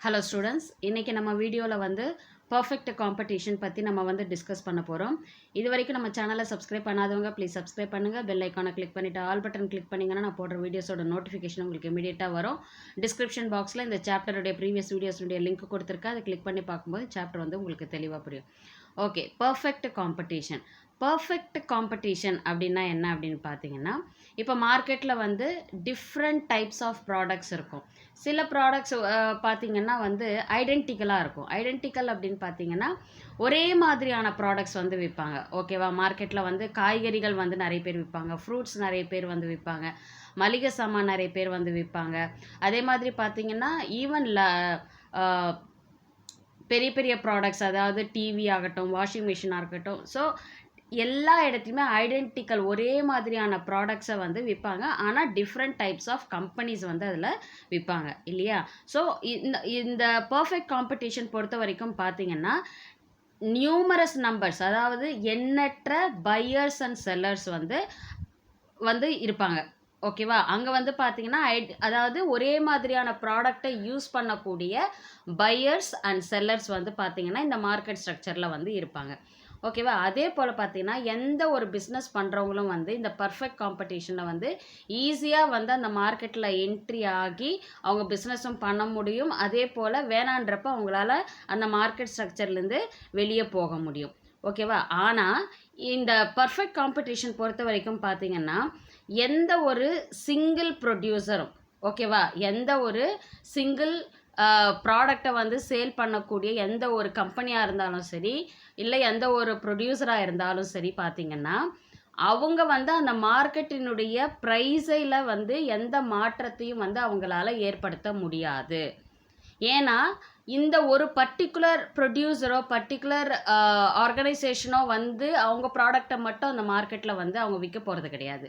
Hello students, இன்றைக்கி நம்ம வீடியோவில் வந்து பர்ஃபெக்ட் காம்படிஷன் பற்றி நம்ம வந்து டிஸ்கஸ் பண்ண போகிறோம். இது வரைக்கும் நம்ம சேனலை சப்ஸ்கிரைப் பண்ணாதவங்க ப்ளீஸ் சப்ஸ்கிரைப் பண்ணுங்கள். பெல் ஐக்கானை கிளிக் பண்ணிவிட்டு ஆல் பட்டன் கிளிக் பண்ணிங்கன்னா நான் போடுற வீடியோஸோட நோட்டிஃபிகேஷன் உங்களுக்கு இமீடியட்டாக வரும். டிஸ்கிரிப்ஷன் பாக்ஸில் இந்த சாப்டருடைய ப்ரீவியஸ் வீடியோஸுடைய லிங்க் கொடுத்துருக்கேன். அதை கிளிக் பண்ணி பார்க்கும்போது சாப்டர் வந்து உங்களுக்கு தெளிவாக புரியும். Okay, perfect competition. Perfect competition அப்படின்னா என்ன அப்படின்னு பார்த்தீங்கன்னா, இப்போ மார்க்கெட்டில் வந்து டிஃப்ரெண்ட் டைப்ஸ் ஆஃப் ப்ராடக்ட்ஸ் இருக்கும். சில ப்ராடக்ட்ஸ் பார்த்தீங்கன்னா வந்து ஐடென்டிக்கலாக இருக்கும். ஐடென்டிக்கல் அப்படின்னு பார்த்தீங்கன்னா ஒரே மாதிரியான ப்ராடக்ட்ஸ் வந்து விற்பாங்க. ஓகேவா? மார்க்கெட்டில் வந்து காய்கறிகள் வந்து நிறைய பேர் விற்பாங்க, ஃப்ரூட்ஸ் நிறைய பேர் வந்து விற்பாங்க, மளிகை சாமான் நிறைய பேர் வந்து விற்பாங்க. அதே மாதிரி பார்த்தீங்கன்னா ஈவன் பெரிய பெரிய ப்ராடக்ட்ஸ், அதாவது டிவி ஆகட்டும், வாஷிங் மிஷினாக இருக்கட்டும், ஸோ எல்லா இடத்துலையுமே ஐடென்டிக்கல் ஒரே மாதிரியான ப்ராடக்ட்ஸை வந்து விற்பாங்க. ஆனால் டிஃப்ரெண்ட் டைப்ஸ் ஆஃப் கம்பெனிஸ் வந்து அதில் விற்பாங்க இல்லையா? ஸோ இந்த பர்ஃபெக்ட் காம்படிஷன் பொறுத்த வரைக்கும் பார்த்தீங்கன்னா நியூமரஸ் நம்பர்ஸ், அதாவது எண்ணற்ற பையர்ஸ் அண்ட் செல்லர்ஸ் வந்து இருப்பாங்க. ஓகேவா? அங்கே வந்து பார்த்தீங்கன்னா அதாவது ஒரே மாதிரியான ப்ராடக்டை யூஸ் பண்ணக்கூடிய பையர்ஸ் அண்ட் செல்லர்ஸ் வந்து பார்த்தீங்கன்னா இந்த மார்க்கெட் ஸ்ட்ரக்சரில் வந்து இருப்பாங்க. ஓகேவா? அதே போல் பார்த்தீங்கன்னா எந்த ஒரு பிஸ்னஸ் பண்ணுறவங்களும் வந்து இந்த பர்ஃபெக்ட் காம்படிஷனில் வந்து ஈஸியாக வந்து அந்த மார்க்கெட்டில் என்ட்ரி ஆகி அவங்க பிஸ்னஸும் பண்ண முடியும். அதே போல் வேணான்றப்ப அவங்களால அந்த மார்க்கெட் ஸ்ட்ரக்சர்லேருந்து வெளியே போக முடியும். ஓகேவா? ஆனால் இந்த பர்ஃபெக்ட் காம்படிஷன் பொறுத்த வரைக்கும் பார்த்தீங்கன்னா எந்த ஒரு சிங்கிள் ப்ரொடியூசரும், ஓகேவா, எந்த ஒரு சிங்கிள் ப்ராடக்டை வந்து சேல் பண்ணக்கூடிய எந்த ஒரு கம்பெனியாக இருந்தாலும் சரி, இல்லை எந்த ஒரு ப்ரொடியூசராக இருந்தாலும் சரி பார்த்தீங்கன்னா அவங்க வந்து அந்த மார்க்கெட்டினுடைய ப்ரைஸில் வந்து எந்த மாற்றத்தையும் வந்து அவங்களால ஏற்படுத்த முடியாது. ஏன்னா இந்த ஒரு பர்டிகுலர் ப்ரொடியூசரோ பர்டிகுலர் ஆர்கனைசேஷனோ வந்து அவங்க ப்ராடக்டை மட்டும் அந்த மார்க்கெட்டில் வந்து அவங்க விற்க போகிறது கிடையாது.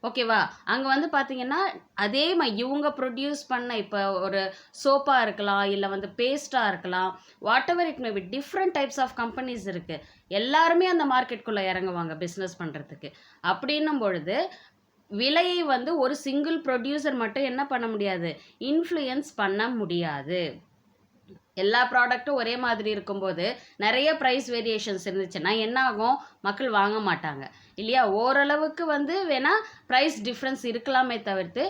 ஓகேவா? அங்கே வந்து பார்த்தீங்கன்னா அதே மாதிரி இவங்க ப்ரொடியூஸ் பண்ண இப்போ ஒரு சோப்பாக இருக்கலாம், இல்லை வந்து பேஸ்ட்டாக இருக்கலாம், whatever it may be, different types of companies இருக்குது. எல்லாருமே அந்த மார்க்கெட்டுக்குள்ளே இறங்குவாங்க பிஸ்னஸ் பண்ணுறதுக்கு. அப்படின்னும் பொழுது விலையை வந்து ஒரு சிங்கிள் ப்ரொடியூசர் மட்டும் என்ன பண்ண முடியாது, இன்ஃப்ளூயன்ஸ் பண்ண முடியாது. எல்லா ப்ராடக்ட்டும் ஒரே மாதிரி இருக்கும்போது நிறைய ப்ரைஸ் வேரியேஷன்ஸ் இருந்துச்சுன்னா என்ன ஆகும், மக்கள் வாங்க மாட்டாங்க இல்லையா? ஓரளவுக்கு வந்து வேணால் ப்ரைஸ் டிஃப்ரென்ஸ் இருக்கலாமே தவிர்த்து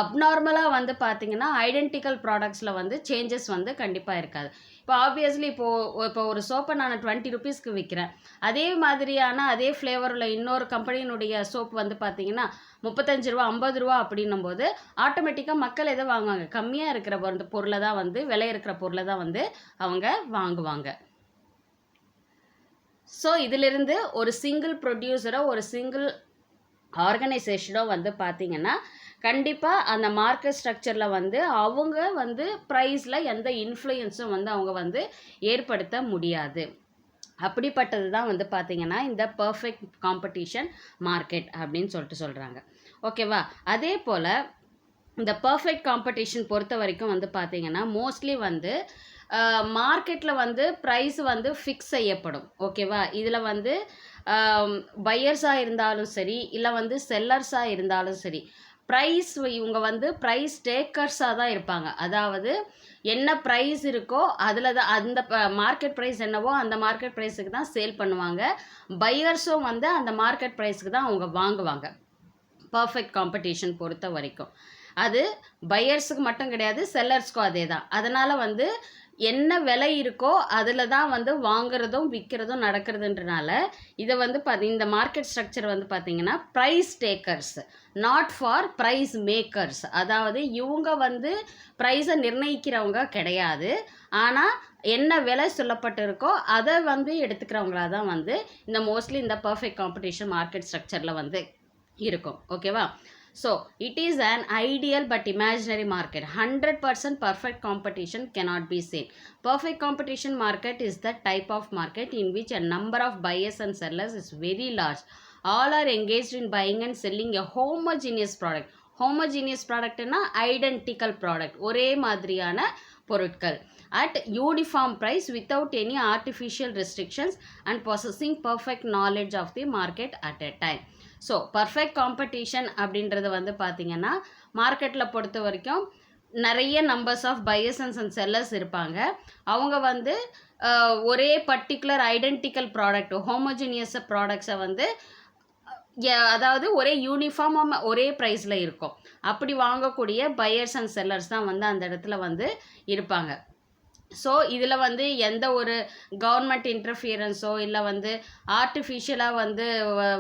அப்நார்மலாக வந்து பார்த்தீங்கன்னா ஐடென்டிக்கல் ப்ராடக்ட்ஸில் வந்து சேஞ்சஸ் வந்து கண்டிப்பாக இருக்காது. இப்போ ஆப்வியஸ்லி இப்போ ஒரு சோப்பை நான் 20 ருபீஸ்க்கு விற்கிறேன், அதே மாதிரியான அதே ஃப்ளேவரில் இன்னொரு கம்பெனியினுடைய சோப் வந்து பார்த்தீங்கன்னா 35 ரூபா 50 ரூபா அப்படின்னும் போது ஆட்டோமேட்டிக்காக மக்கள் எதை வாங்குவாங்க, கம்மியாக இருக்கிற பொருளை தான் வந்து, விலை இருக்கிற பொருளை தான் வந்து அவங்க வாங்குவாங்க. ஸோ இதிலிருந்து ஒரு சிங்கிள் ப்ரொடியூசரோ ஒரு சிங்கிள் ஆர்கனைசேஷனோ வந்து பார்த்தீங்கன்னா கண்டிப்பாக அந்த மார்க்கெட் ஸ்ட்ரக்சரில் வந்து அவங்க வந்து ப்ரைஸில் எந்த இன்ஃப்ளூயன்ஸும் வந்து அவங்க வந்து ஏற்படுத்த முடியாது. அப்படிப்பட்டது தான் வந்து பார்த்திங்கன்னா இந்த பர்ஃபெக்ட் காம்படிஷன் மார்க்கெட் அப்படின்னு சொல்கிறாங்க. ஓகேவா? அதே போல் இந்த பர்ஃபெக்ட் காம்படிஷன் பொறுத்த வரைக்கும் வந்து பார்த்திங்கன்னா மோஸ்ட்லி வந்து மார்க்கெட்டில் வந்து ப்ரைஸ் வந்து ஃபிக்ஸ் செய்யப்படும். ஓகேவா? இதில் வந்து பையர்ஸாக இருந்தாலும் சரி, இல்லை வந்து செல்லர்ஸாக இருந்தாலும் சரி, ப்ரைஸ் இவங்க வந்து ப்ரைஸ் டேக்கர்ஸாக தான் இருப்பாங்க. அதாவது என்ன ப்ரைஸ் இருக்கோ அதில் தான், அந்த மார்க்கெட் ப்ரைஸ் என்னவோ அந்த மார்க்கெட் ப்ரைஸுக்கு தான் சேல் பண்ணுவாங்க. பையர்ஸும் வந்து அந்த மார்க்கெட் ப்ரைஸுக்கு தான் அவங்க வாங்குவாங்க பர்ஃபெக்ட் காம்படிஷன் பொறுத்த வரைக்கும். அது பையர்ஸுக்கு மட்டும் கிடையாது, செல்லர்ஸ்க்கும் அதே தான். அதனால் வந்து என்ன விலை இருக்கோ அதில் தான் வந்து வாங்குறதும் விற்கிறதும் நடக்கிறதுன்றனால இதை வந்து இந்த மார்க்கெட் ஸ்ட்ரக்சர் வந்து பார்த்திங்கன்னா price takers, not for price makers. அதாவது இவங்க வந்து ப்ரைஸை நிர்ணயிக்கிறவங்க கிடையாது, ஆனால் என்ன விலை சொல்லப்பட்டிருக்கோ அதை வந்து எடுத்துக்கிறவங்களாக தான் வந்து இந்த மோஸ்ட்லி இந்த பர்ஃபெக்ட் காம்படிஷன் மார்க்கெட் ஸ்ட்ரக்சரில் வந்து இருக்கும். ஓகேவா? So, it is an ideal but imaginary market. 100% perfect competition cannot be seen. Perfect competition market is the type of market in which a number of buyers and sellers is very large. All are engaged in buying and selling a homogeneous product. Homogeneous product na identical product. ஒரே மாதிரியான பொருட்கள் at uniform price without any artificial restrictions and possessing perfect knowledge of the market at a time. So perfect competition அப்படின்றது வந்து பார்த்திங்கன்னா மார்க்கெட்டில் பொறுத்த வரைக்கும் நிறைய numbers of buyers and sellers இருப்பாங்க. அவங்க வந்து ஒரே பர்டிகுலர் ஐடென்டிக்கல் ப்ராடக்ட் ஹோமோஜினியஸ் ப்ராடக்ட்ஸை வந்து அதாவது ஒரே யூனிஃபார்மாக ஒரே ப்ரைஸில் இருக்கும். அப்படி வாங்கக்கூடிய பையர்ஸ் அண்ட் செல்லர்ஸ் தான் வந்து அந்த இடத்துல வந்து இருப்பாங்க. ஸோ இதில் வந்து எந்த ஒரு கவர்மெண்ட் இன்டர்ஃபியரன்ஸோ இல்லை வந்து ஆர்டிஃபிஷியலாக வந்து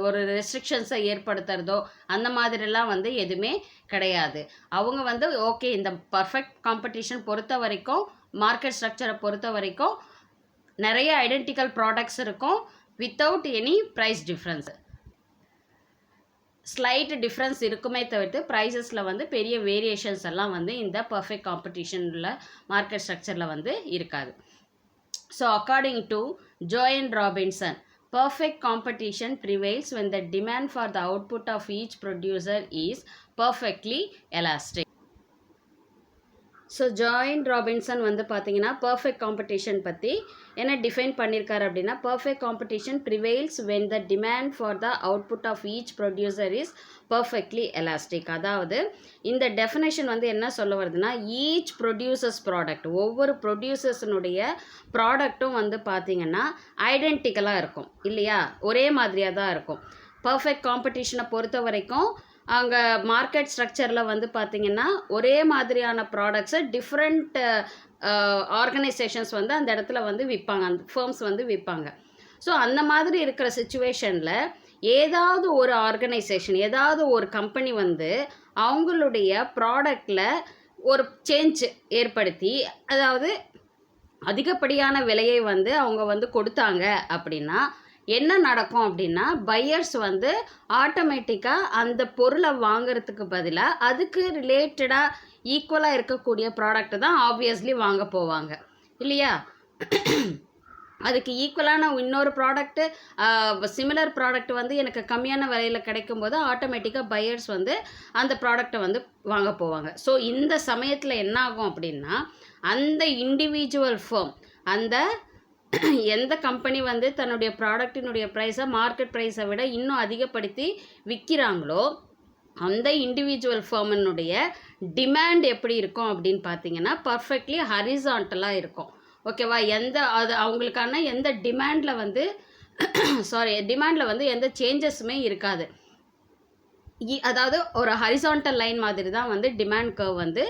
ஒரு ரெஸ்ட்ரிக்ஷன்ஸை ஏற்படுத்துறதோ அந்த மாதிரிலாம் வந்து எதுவுமே கிடையாது. அவங்க வந்து ஓகே இந்த பர்ஃபெக்ட் காம்படிஷன் பொறுத்த வரைக்கும் மார்க்கெட் ஸ்ட்ரக்சரை பொறுத்த வரைக்கும் நிறைய ஐடென்டிக்கல் ப்ராடக்ட்ஸ் இருக்கும் without any price difference. Slight difference இருக்குமே தவிர்த்து ப்ரைஸஸில் வந்து பெரிய வேரியேஷன்ஸ் எல்லாம் வந்து இந்த பர்ஃபெக்ட் காம்படிஷனில் மார்க்கெட் ஸ்ட்ரக்சரில் வந்து இருக்காது. So according to Joan Robinson, perfect competition prevails when the demand for the output of each producer is perfectly elastic. So Joan Robinson வந்து பார்த்தீங்கன்னா பர்ஃபெக்ட் காம்படிஷன் பற்றி என்ன டிஃபைன் பண்ணியிருக்காரு அப்படின்னா, perfect competition prevails when the demand for the output of each producer is perfectly elastic. அதாவது இந்த definition வந்து என்ன சொல்ல வருதுன்னா, ஈச் ப்ரொடியூசர்ஸ் ப்ராடக்ட் ஒவ்வொரு ப்ரொடியூசர்ஸினுடைய ப்ராடக்ட்டும் வந்து பார்த்திங்கன்னா ஐடென்டிக்கலாக இருக்கும் இல்லையா, ஒரே மாதிரியாக தான் இருக்கும். பர்ஃபெக்ட் காம்படிஷனை பொறுத்த வரைக்கும் அங்கே மார்க்கெட் ஸ்ட்ரக்சரில் வந்து பார்த்திங்கன்னா ஒரே மாதிரியான ப்ராடக்ட்ஸை டிஃப்ரெண்ட் ஆர்கனைசேஷன்ஸ் வந்து அந்த இடத்துல வந்து விற்பாங்க, அந்த ஃபர்ம்ஸ் வந்து விற்பாங்க. ஸோ அந்த மாதிரி இருக்கிற சிச்சுவேஷனில் ஏதாவது ஒரு ஆர்கனைசேஷன் ஏதாவது ஒரு கம்பெனி வந்து அவங்களுடைய ப்ராடக்டில் ஒரு சேஞ்ச் ஏற்படுத்தி, அதாவது அதிகப்படியான விலையை வந்து அவங்க வந்து கொடுத்தாங்க அப்படின்னா என்ன நடக்கும் அப்படின்னா, பையர்ஸ் வந்து ஆட்டோமேட்டிக்காக அந்த பொருளை வாங்கிறதுக்கு பதிலாக அதுக்கு ரிலேட்டடாக ஈக்குவலாக இருக்கக்கூடிய ப்ராடக்ட் தான் ஆப்வியஸ்லி வாங்க போவாங்க இல்லையா. அதுக்கு ஈக்குவலான இன்னொரு ப்ராடக்ட்டு சிமிலர் ப்ராடக்ட் வந்து எனக்கு கம்மியான விலையில் கிடைக்கும்போது ஆட்டோமேட்டிக்காக பையர்ஸ் வந்து அந்த ப்ராடக்டை வந்து வாங்க போவாங்க. ஸோ இந்த சமயத்தில் என்ன ஆகும் அப்படின்னா, அந்த இண்டிவிஜுவல் ஃபர்ம் அந்த எந்த கம்பெனி வந்து தன்னுடைய ப்ராடக்டினுடைய ப்ரைஸை மார்க்கெட் ப்ரைஸை விட இன்னும் அதிகப்படுத்தி விற்கிறாங்களோ அந்த இண்டிவிஜுவல் ஃபர்மினுடைய டிமாண்ட் எப்படி இருக்கும் அப்படின்னு பார்த்தீங்கன்னா பர்ஃபெக்ட்லி ஹரிசான்டலாக இருக்கும். ஓகேவா, அது அவங்களுக்கான எந்த டிமாண்டில் வந்து எந்த சேஞ்சஸுமே இருக்காது. அதாவது ஒரு ஹரிசான்டல் லைன் மாதிரி தான் வந்து டிமாண்ட் கர்வ் வந்து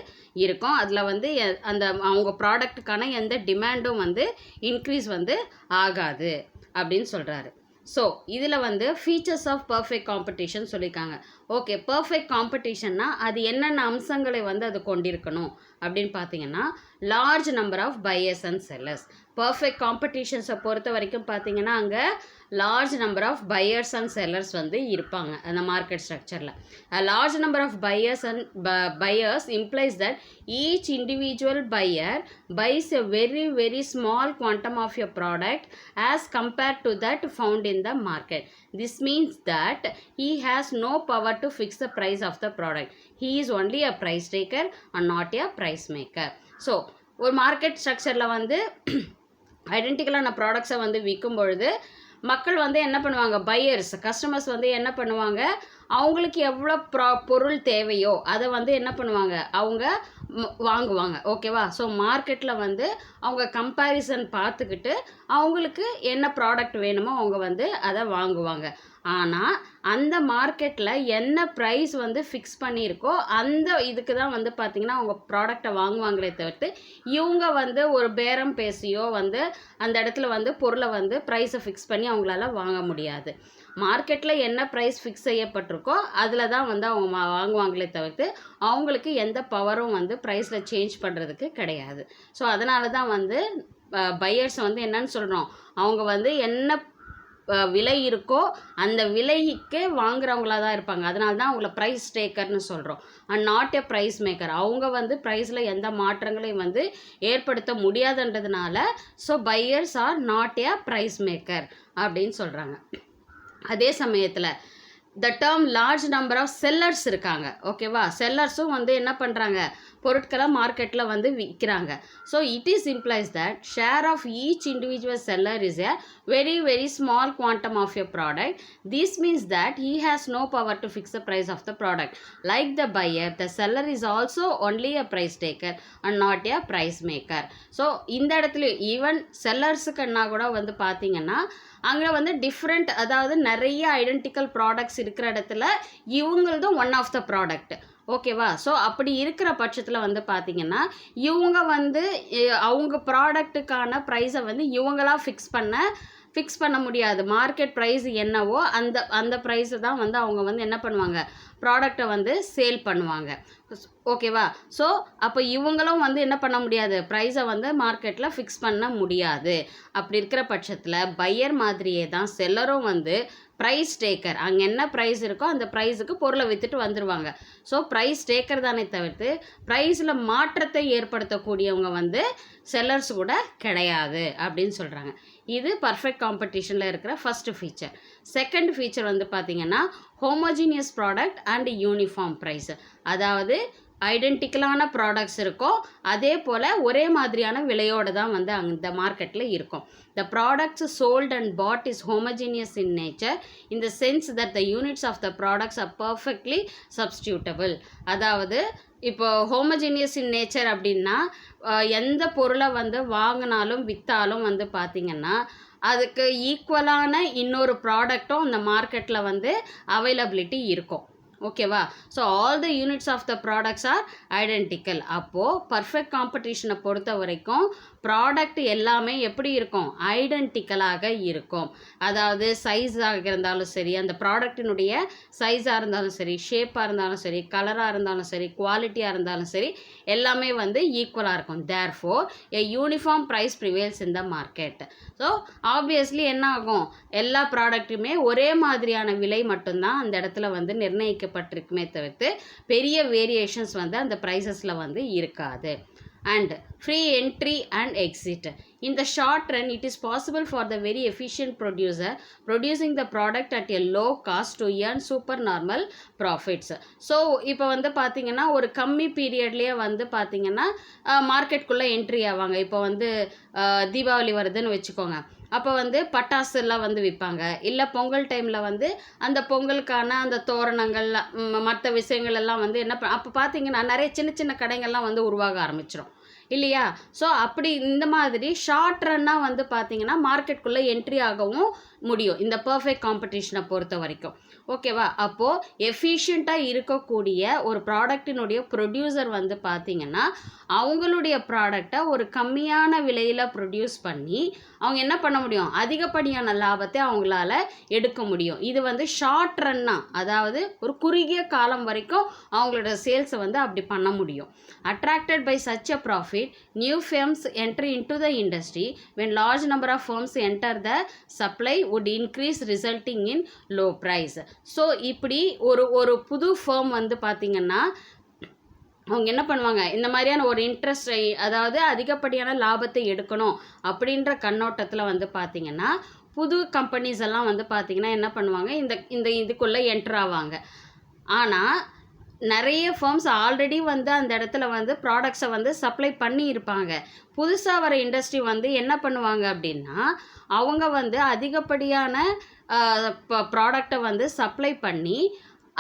இருக்கும். அதில் வந்து அந்த அவங்க ப்ராடக்ட்டுக்கான எந்த டிமாண்டும் வந்து இன்க்ரீஸ் வந்து ஆகாது அப்படின்னு சொல்கிறாரு. ஸோ இதில் வந்து ஃபீச்சர்ஸ் ஆஃப் பர்ஃபெக்ட் காம்படிஷன் சொல்லியிருக்காங்க. ஓகே, பர்ஃபெக்ட் காம்படிஷன்னா அது என்னென்ன அம்சங்களை வந்து அது கொண்டிருக்கணும் அப்படின்னு பார்த்தீங்கன்னா, large number of buyers and sellers. Perfect காம்படிஷன்ஸை பொறுத்த வரைக்கும் பார்த்தீங்கன்னா அங்கே large number of buyers and sellers வந்து இருப்பாங்க அந்த மார்க்கெட் ஸ்ட்ரக்சரில். Large number of buyers implies that each individual buyer buys a very very small quantum of your product as compared to that found in the market. This means that he has no power to fix the price of the product. He is only a price taker and not a price maker. So ஒரு market ஸ்ட்ரக்சரில் வந்து ஐடென்டிக்கலான ப்ராடக்ட்ஸை வந்து விற்கும் பொழுது மக்கள் வந்து என்ன பண்ணுவாங்க, பையர்ஸ் கஸ்டமர்ஸ் வந்து என்ன பண்ணுவாங்க, அவங்களுக்கு எவ்வளோ பொருள் தேவையோ அதை வந்து என்ன பண்ணுவாங்க, அவங்க வாங்குவாங்க. ஓகேவா. ஸோ மார்க்கெட்டில் வந்து அவங்க கம்பேரிசன் பார்த்துக்கிட்டு அவங்களுக்கு என்ன ப்ராடக்ட் வேணுமோ அவங்க வந்து அதை வாங்குவாங்க. ஆனால் அந்த மார்க்கெட்டில் என்ன ப்ரைஸ் வந்து ஃபிக்ஸ் பண்ணியிருக்கோ அந்த இதுக்கு தான் வந்து பார்த்திங்கன்னா அவங்க ப்ராடக்டை வாங்குவாங்களே தவிர்த்து இவங்க வந்து ஒரு பேரம் பேசியோ வந்து அந்த இடத்துல வந்து பொருளை வந்து ப்ரைஸை ஃபிக்ஸ் பண்ணி அவங்களால வாங்க முடியாது. மார்க்கெட்டில் என்ன ப்ரைஸ் ஃபிக்ஸ் செய்யப்பட்டிருக்கோ அதில் தான் வந்து அவங்க வாங்குவாங்களே தவிர்த்து அவங்களுக்கு எந்த பவரும் வந்து ப்ரைஸில் சேஞ்ச் பண்ணுறதுக்கு கிடையாது. ஸோ அதனால தான் வந்து பையர்ஸ் வந்து என்னன்னு சொல்கிறோம், அவங்க வந்து என்ன விலை இருக்கோ அந்த விலைக்கு வாங்குறவங்களாக தான் இருப்பாங்க. அதனால தான் அவங்கள ப்ரைஸ் டேக்கர்னு சொல்கிறோம் and not a price maker. அவங்க வந்து ப்ரைஸில் எந்த மாற்றங்களையும் வந்து ஏற்படுத்த முடியாதுன்றதுனால so buyers are not a price maker அப்படின்னு சொல்கிறாங்க. அதே சமயத்தில் the term large number of sellers இருக்காங்க. ஓகேவா, செல்லர்ஸும் வந்து என்ன பண்ணுறாங்க, பொருட்களை மார்க்கெட்டில் வந்து விற்கிறாங்க. So it is implies that share of each individual seller is a very very small quantum of a product. This means that he has no power to fix the price of the product. Like the buyer, the seller is also only a price taker and not a price maker. So இந்த இடத்துல even செல்லர்ஸுக்குன்னா கூட வந்து பார்த்தீங்கன்னா அங்கே வந்து different, அதாவது நிறைய identical products இருக்கிற இடத்துல இவங்களதும் ஒன் ஆஃப் த ப்ராடக்ட். ஓகேவா? ஸோ அப்படி இருக்கிற பட்சத்தில் வந்து பார்த்தீங்கன்னா இவங்க வந்து அவங்க ப்ராடக்ட்டுக்கான ப்ரைஸை வந்து இவங்களா ஃபிக்ஸ் பண்ண முடியாது. மார்க்கெட் ப்ரைஸ் என்னவோ அந்த ப்ரைஸை தான் வந்து அவங்க வந்து என்ன பண்ணுவாங்க, ப்ராடக்டை வந்து சேல் பண்ணுவாங்க. ஓகேவா? ஸோ அப்போ இவங்களும் வந்து என்ன பண்ண முடியாது, ப்ரைஸை வந்து மார்க்கெட்டில் ஃபிக்ஸ் பண்ண முடியாது. அப்படி இருக்கிற பட்சத்தில் பையர் மாதிரியே தான் செல்லரும் வந்து ப்ரைஸ் டேக்கர், அங்கே என்ன ப்ரைஸ் இருக்கோ அந்த ப்ரைஸுக்கு பொருளை விற்றுட்டு வந்துடுவாங்க. ஸோ ப்ரைஸ் டேக்கர் தானே தவிர்த்து ப்ரைஸில் மாற்றத்தை ஏற்படுத்தக்கூடியவங்க வந்து செல்லர்ஸ் கூட கிடையாது அப்படின்னு சொல்கிறாங்க. இது பர்ஃபெக்ட் காம்படிஷனில் இருக்கிற ஃபர்ஸ்ட் ஃபீச்சர். செகண்ட் ஃபீச்சர் வந்து பார்த்திங்கன்னா homogeneous product and uniform price. அதாவது ஐடென்டிக்கலான ப்ராடக்ட்ஸ் இருக்கும், அதே போல் ஒரே மாதிரியான விலையோடு தான் வந்து அந்த மார்க்கெட்டில் இருக்கும். The products sold and bought is homogeneous in nature in the sense that the units of the products are perfectly substitutable. அதாவது இப்போ ஹோமோஜீனியஸ் இன் நேச்சர் அப்படின்னா எந்த பொருளை வந்து வாங்கினாலும் விற்றாலும் வந்து பார்த்திங்கன்னா அதுக்கு ஈக்குவலான இன்னொரு ப்ராடக்டும் அந்த மார்க்கெட்டில் வந்து அவைலபிலிட்டி இருக்கும். ஓகேவா? So all the units of the products are identical. அப்போது பர்ஃபெக்ட் காம்படிஷனை பொறுத்த வரைக்கும் ப்ராடக்ட் எல்லாமே எப்படி இருக்கும், ஐடென்டிக்கலாக இருக்கும். அதாவது சைஸாக இருந்தாலும் சரி, அந்த ப்ராடக்டினுடைய சைஸாக இருந்தாலும் சரி, ஷேப்பாக இருந்தாலும் சரி, கலராக இருந்தாலும் சரி, குவாலிட்டியாக இருந்தாலும் சரி, எல்லாமே வந்து ஈக்குவலாக இருக்கும். Therefore a uniform price prevails in the market. So obviously என்ன ஆகும், எல்லா ப்ராடக்ட்டுமே ஒரே மாதிரியான விலை மட்டும்தான் அந்த இடத்துல வந்து நிர்ணயிக்கப்பட்டிருக்குமே தவிர்த்து பெரிய வேரியேஷன்ஸ் வந்து அந்த ப்ரைஸஸில் வந்து இருக்காது. And free entry and exit. In the short run, it is possible for the very efficient producer producing the product at a low cost to earn supernormal profits. So இப்போ வந்து பார்த்தீங்கன்னா ஒரு கம்மி பீரியட்லேயே வந்து பார்த்தீங்கன்னா மார்க்கெட்டுக்குள்ளே என்ட்ரி ஆவாங்க. இப்போ வந்து தீபாவளி வருதுன்னு வச்சுக்கோங்க, அப்போ வந்து பட்டாசுலாம் வந்து விற்பாங்க. இல்லை பொங்கல் டைமில் வந்து அந்த பொங்கலுக்கான அந்த தோரணங்கள் மற்ற விஷயங்கள் எல்லாம் வந்து என்ன அப்போ பார்த்தீங்கன்னா நிறைய சின்ன சின்ன கடைகள்லாம் வந்து உருவாக ஆரம்பிச்சிடும் இல்லையா? ஸோ அப்படி இந்த மாதிரி ஷார்ட் ரன்னாக வந்து பார்த்தீங்கன்னா மார்க்கெட்டுக்குள்ளே என்ட்ரி ஆகவும் முடியும் இந்த பர்ஃபெக்ட் காம்படிஷனை பொறுத்த வரைக்கும். ஓகேவா? அப்போது எஃபிஷியண்ட்டாக இருக்கக்கூடிய ஒரு ப்ராடக்டினுடைய ப்ரொடியூசர் வந்து பார்த்திங்கன்னா அவங்களுடைய ப்ராடக்டை ஒரு கம்மியான விலையில் ப்ரொடியூஸ் பண்ணி அவங்க என்ன பண்ண முடியும், அதிகப்படியான லாபத்தை அவங்களால எடுக்க முடியும். இது வந்து ஷார்ட் ரன்னாக, அதாவது ஒரு குறுகிய காலம் வரைக்கும் அவங்களோட சேல்ஸை வந்து அப்படி பண்ண முடியும். Attracted by such a profit, new firms enter into the industry. When large number of firms enter, the supply would increase resulting in low price. So இப்படி ஒரு புது ஃபர்ம் வந்து பார்த்திங்கன்னா அவங்க என்ன பண்ணுவாங்க, இந்த மாதிரியான ஒரு இன்ட்ரெஸ்ட், அதாவது அதிகப்படியான லாபத்தை எடுக்கணும் அப்படின்ற கண்ணோட்டத்தில் வந்து பார்த்திங்கன்னா புது கம்பெனிஸ் எல்லாம் வந்து பார்த்திங்கன்னா என்ன பண்ணுவாங்க, இந்த இதுக்குள்ளே என்டர் ஆவாங்க. ஆனால் நிறைய ஃபர்ம்ஸ் ஆல்ரெடி வந்து அந்த இடத்துல வந்து ப்ராடக்ட்ஸை வந்து சப்ளை பண்ணி இருப்பாங்க. புதுசாக வர இண்டஸ்ட்ரி வந்து என்ன பண்ணுவாங்க அப்படின்னா அவங்க வந்து அதிகப்படியான ப்ராடக்டை வந்து சப்ளை பண்ணி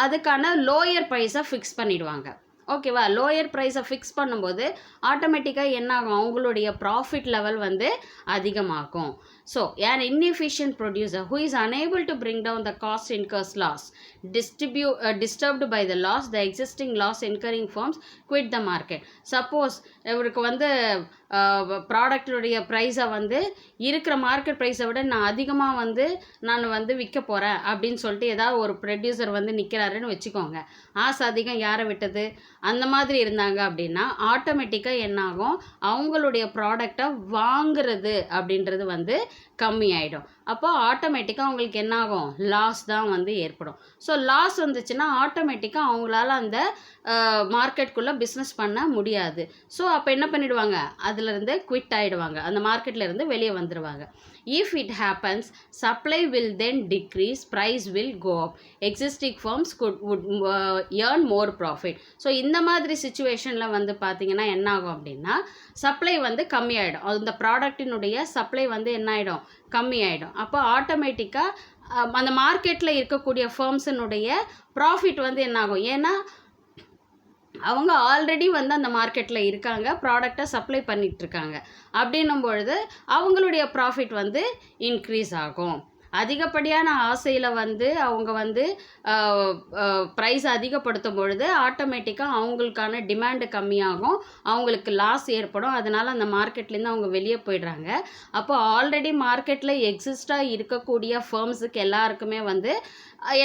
அதுக்கான லோயர் ப்ரைஸை ஃபிக்ஸ் பண்ணிடுவாங்க. ஓகேவா? லோயர் ப்ரைஸை ஃபிக்ஸ் பண்ணும்போது ஆட்டோமேட்டிக்காக என்ன ஆகும், அவங்களுடைய ப்ராஃபிட் லெவல் வந்து அதிகமாகும். So an inefficient producer who is unable to bring down the cost incurs loss. Disturbed by the loss, the existing loss incurring firms quit the market. Suppose இவருக்கு வந்து ப்ராடக்டுடைய ப்ரைஸை வந்து இருக்கிற மார்க்கெட் ப்ரைஸை விட நான் வந்து விற்க போகிறேன் அப்படின்னு சொல்லிட்டு ஏதாவது ஒரு ப்ரொடியூசர் வந்து நிற்கிறாருன்னு வச்சுக்கோங்க. ஆசை அதிகம் யாரை விட்டது, அந்த மாதிரி இருந்தாங்க அப்படின்னா ஆட்டோமேட்டிக்காக என்னாகும், அவங்களுடைய ப்ராடக்டை வாங்குறது அப்படின்றது வந்து கம்மி ஆகிடும். அப்போ ஆட்டோமேட்டிக்காக அவங்களுக்கு என்ன ஆகும், லாஸ் தான் வந்து ஏற்படும். ஸோ லாஸ் வந்துச்சுன்னா ஆட்டோமேட்டிக்காக அவங்களால அந்த மார்க்கெட்டுக்குள்ளே பிஸ்னஸ் பண்ண முடியாது. ஸோ அப்போ என்ன பண்ணிடுவாங்க, அதுலேருந்து குவிட் ஆகிடுவாங்க, அந்த மார்க்கெட்லேருந்து வெளியே வந்துடுவாங்க. If it happens supply will then decrease, price will go up, existing firms would earn more profit. So இந்த மாதிரி சுச்சுவேஷனில் வந்து பார்த்தீங்கன்னா என்ன ஆகும் அப்படின்னா, சப்ளை வந்து கம்மியாயிடும், அந்த ப்ராடக்டினுடைய சப்ளை வந்து என்ன ஆகிடும், கம்மியாயிடும். அப்போ ஆட்டோமேட்டிக்காக அந்த மார்க்கெட்டில் இருக்கக்கூடிய ஃபர்ம்ஸினுடைய ப்ராஃபிட் வந்து என்ன ஆகும், ஏன்னா அவங்க ஆல்ரெடி வந்து அந்த மார்க்கெட்டில் இருக்காங்க, ப்ராடக்டை சப்ளை பண்ணிகிட்ருக்காங்க. அப்படின்னும் பொழுது அவங்களுடைய ப்ராஃபிட் வந்து இன்க்ரீஸ் ஆகும். அதிகப்படியான ஆசையில் வந்து அவங்க வந்து ப்ரைஸ் அதிகப்படுத்தும் பொழுது ஆட்டோமேட்டிக்காக அவங்களுக்கான டிமாண்டு கம்மியாகும், அவங்களுக்கு லாஸ் ஏற்படும். அதனால் அந்த மார்க்கெட்லேருந்து அவங்க வெளியே போயிடுறாங்க. அப்போ ஆல்ரெடி மார்க்கெட்டில் எக்ஸிஸ்டாக இருக்கக்கூடிய ஃபர்ம்ஸுக்கு எல்லாருக்குமே வந்து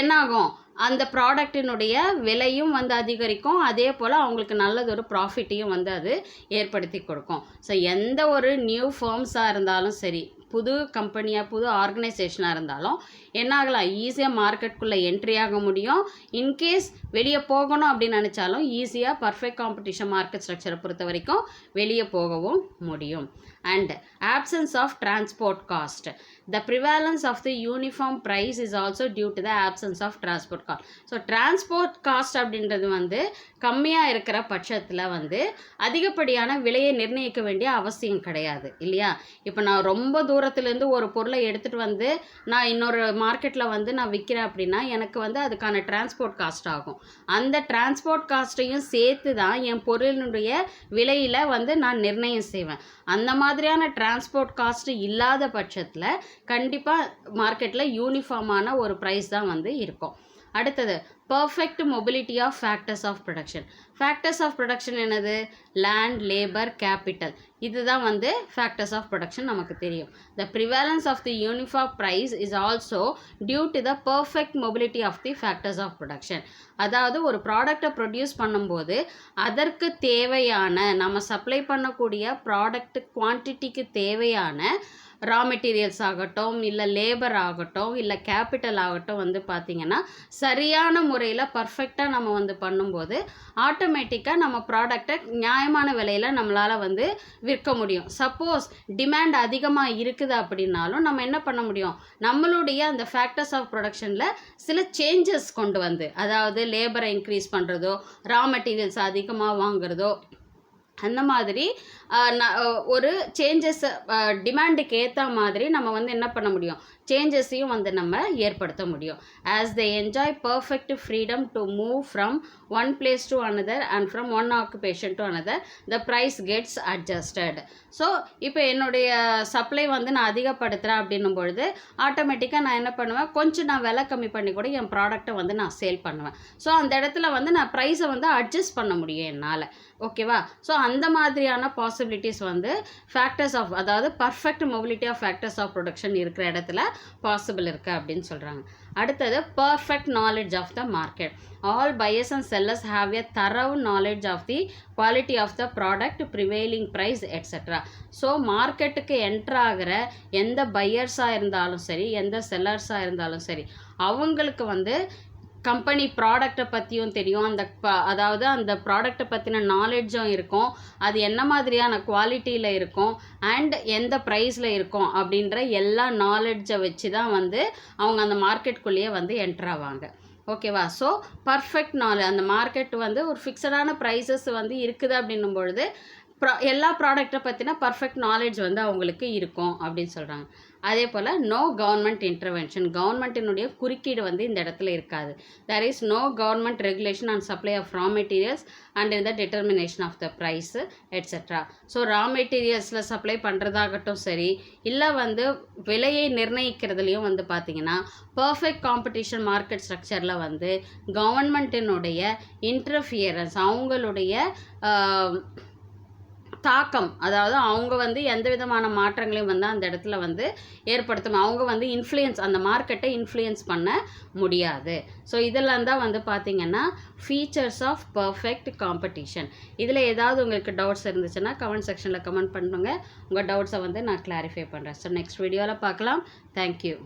என்ன ஆகும், அந்த ப்ராடக்டினுடைய விலையும் வந்து அதிகரிக்கும், அதே போல் அவங்களுக்கு நல்லதொரு ப்ராஃபிட்டையும் வந்து அது ஏற்படுத்தி கொடுக்கும். ஸோ எந்த ஒரு நியூ ஃபர்ம்ஸாக இருந்தாலும் சரி, புது கம்பெனியாக புது ஆர்கனைசேஷனாக இருந்தாலும் என்ன ஆகலாம், ஈஸியாக மார்க்கெட்டுக்குள்ளே என்ட்ரி ஆக முடியும். இன்கேஸ் வெளியே போகணும் அப்படின்னு நினச்சாலும் ஈஸியாக பர்ஃபெக்ட் காம்படிஷன் மார்க்கெட் ஸ்ட்ரக்சரை பொறுத்த வரைக்கும் வெளியே போகவும் முடியும். And absence of transport cost. The prevalence of the uniform price is also due to the absence of transport cost. So transport cost அப்படின்றது வந்து கம்மியாக இருக்கிற பட்சத்தில் வந்து அதிகப்படியான விலையை நிர்ணயிக்க வேண்டிய அவசியம் கிடையாது இல்லையா. இப்போ நான் ரொம்ப தூரத்துலேருந்து ஒரு பொருளை எடுத்துகிட்டு வந்து நான் இன்னொரு மார்க்கெட்டில் வந்து நான் விற்கிறேன் அப்படின்னா எனக்கு வந்து அதுக்கான டிரான்ஸ்போர்ட் காஸ்ட் ஆகும். அந்த டிரான்ஸ்போர்ட் காஸ்ட்டையும் சேர்த்து தான் என் பொருளினுடைய விலையில் வந்து நான் நிர்ணயம் செய்வேன். அந்த மாதிரியான டிரான்ஸ்போர்ட் காஸ்ட் இல்லாத பட்சத்தில் கண்டிப்பாக மார்க்கெட்டில் யூனிஃபார்மான ஒரு ப்ரைஸ் தான் வந்து இருக்கும். அடுத்தது perfect mobility of factors of production. Factors of production என்னது, லேண்ட், லேபர், கேபிட்டல், இதுதான் வந்து ஃபேக்டர்ஸ் ஆஃப் ப்ரொடக்ஷன் நமக்கு தெரியும். The prevalence of the uniform price is also due to the perfect mobility of the factors of production. அதாவது ஒரு ப்ராடக்டை produce பண்ணும்போது அதற்கு தேவையான, நம்ம சப்ளை பண்ணக்கூடிய ப்ராடக்ட் குவான்டிட்டிக்கு தேவையான ரா மெட்டீரியல்ஸ் ஆகட்டும், இல்லை லேபர் ஆகட்டும், இல்லை கேபிட்டல் ஆகட்டும் வந்து பார்த்திங்கன்னா சரியான முறையில் பர்ஃபெக்டாக நம்ம வந்து பண்ணும்போது ஆட்டோமேட்டிக்காக நம்ம ப்ராடக்டை நியாயமான விலையில் நம்மளால் வந்து விற்க முடியும். சப்போஸ் டிமாண்ட் அதிகமாக இருக்குது அப்படின்னாலும் நம்ம என்ன பண்ண முடியும், நம்மளுடைய அந்த ஃபேக்டர்ஸ் ஆஃப் ப்ரொடக்ஷனில் சில சேஞ்சஸ் கொண்டு வந்து, அதாவது லேபரை இன்க்ரீஸ் பண்ணுறதோ, ரா மெட்டீரியல்ஸ் அதிகமாக வாங்குறதோ, அந்த மாதிரி ஒரு சேஞ்சஸ் டிமாண்டுக்கு ஏற்ற மாதிரி நம்ம வந்து என்ன பண்ண முடியும், சேஞ்சஸையும் வந்து நம்ம ஏற்படுத்த முடியும். As they enjoy perfect freedom to move from one place to another and from one occupation to another, the price gets adjusted. So இப்போ என்னுடைய சப்ளை வந்து நான் அதிகப்படுத்துகிறேன் அப்படின்னும் பொழுது ஆட்டோமேட்டிக்காக நான் என்ன பண்ணுவேன், கொஞ்சம் நான் விலை கம்மி பண்ணி கூட என் ப்ராடக்டை வந்து நான் சேல் பண்ணுவேன். ஸோ அந்த இடத்துல வந்து நான் ப்ரைஸை வந்து அட்ஜஸ்ட் பண்ண முடியும் என்னால். ஓகேவா. ஸோ அந்த மாதிரியான பாசிபிலிட்டிஸ் வந்து ஃபேக்டர்ஸ் ஆஃப், அதாவது perfect mobility of factors of production இருக்கிற இடத்துல பாசிபிள் இருக்குது அப்படின்னு சொல்கிறாங்க. அடுத்தது perfect knowledge of the market. All buyers and sellers have a thorough knowledge of the quality of the product, prevailing price, etc. So மார்க்கெட்டுக்கு enter ஆகிற எந்த பையர்ஸாக இருந்தாலும் சரி, எந்த செல்லர்ஸாக இருந்தாலும் சரி, அவங்களுக்கு வந்து கம்பெனி ப்ராடக்டை பற்றியும் தெரியும், அதாவது அந்த ப்ராடக்டை பற்றின நாலேஜும் இருக்கும், அது என்ன மாதிரியான குவாலிட்டியில் இருக்கும் அண்ட் எந்த ப்ரைஸில் இருக்கும் அப்படின்ற எல்லா நாலேஜை வச்சு தான் வந்து அவங்க அந்த மார்க்கெட்டுக்குள்ளேயே வந்து என்ட்ரு ஆவாங்க. ஓகேவா. ஸோ பர்ஃபெக்ட் நாலேஜ், அந்த மார்க்கெட் வந்து ஒரு ஃபிக்ஸடான ப்ரைஸஸ் வந்து இருக்குது அப்படின்னும் பொழுது எல்லா ப்ராடக்டை பற்றின பர்ஃபெக்ட் நாலேஜ் வந்து அவங்களுக்கு இருக்கும் அப்படின்னு சொல்கிறாங்க. அதே போல் நோ கவர்மெண்ட் இன்டர்வென்ஷன், கவர்மெண்ட்டினுடைய குறுக்கீடு வந்து இந்த இடத்துல இருக்காது. There is no government regulation on supply of raw materials and in the determination of the price etcetera. So raw மெட்டீரியல்ஸில் சப்ளை பண்ணுறதாகட்டும் சரி, இல்லை வந்து விலையை நிர்ணயிக்கிறதுலையும் வந்து பார்த்திங்கன்னா பர்ஃபெக்ட் காம்படிஷன் மார்க்கெட் ஸ்ட்ரக்சரில் வந்து கவர்மெண்ட்டினுடைய இன்டர்ஃபியரன்ஸ், அவங்களுடைய தாக்கம், அதாவது அவங்க வந்து எந்த விதமான மாற்றங்களையும் வந்து அந்த இடத்துல வந்து ஏற்படுத்தும். அவங்க வந்து அந்த மார்க்கெட்டை இன்ஃப்ளூயன்ஸ் பண்ண முடியாது. ஸோ இதெல்லாம் தான் வந்து பார்த்தீங்கன்னா ஃபீச்சர்ஸ் ஆஃப் பர்ஃபெக்ட் காம்படிஷன். இதில் ஏதாவது உங்களுக்கு டவுட்ஸ் இருந்துச்சுன்னா கமெண்ட் செக்ஷனில் கமெண்ட் பண்ணுங்க. உங்கள் டவுட்ஸை வந்து நான் கிளாரிஃபை பண்ணுறேன். ஸோ நெக்ஸ்ட் வீடியோவில் பார்க்கலாம். தேங்க்யூ.